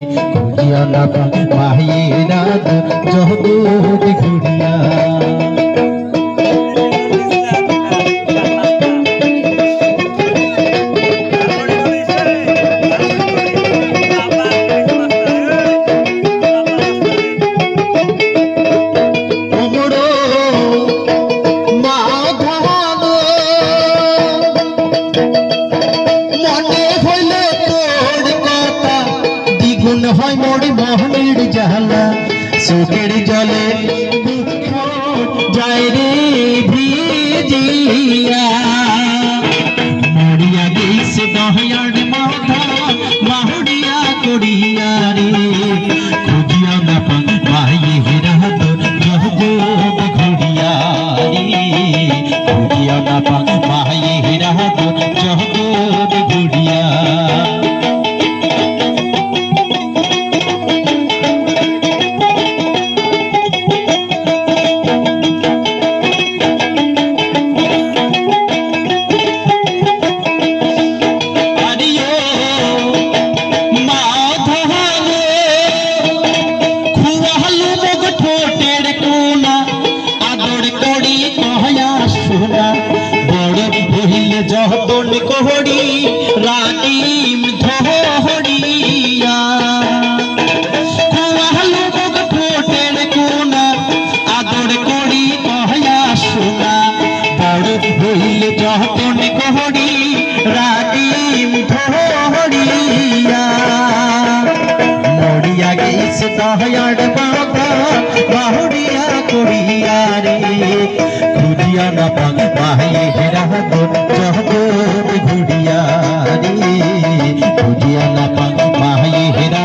ঘুরিয়া না মাহিরা জগৎ ঘুরিয়া হয় মোড়ি মোহনের জালা চোখের জলে যায় রে ভিজিয়া মরিয়া গেছে দহয়ার মাথা মাহুড়িয়া করিয়া রে খুঁজিয়া না পাই হেরা জগৎ ঘুরিয়া রে খুঁজিয়া না পাই হেরা জগৎ ঘুরিয়া যতন কোহড়ি রানীম ধোহড়িয়া কুয়ালু মুখ ঠোঁটের কোনা আদর করি কহয়া শোনা বড় হইলে যতন কোহড়ি রানীম ধোহড়িয়া মরিয়া গেছে দহয়ার মাথা বাহুড়িয়া করিয়া রে খুঁজিয়া না পাই হেরা জগৎ ঘুরিয়া রে খুঁজিয়া না পাই হেরা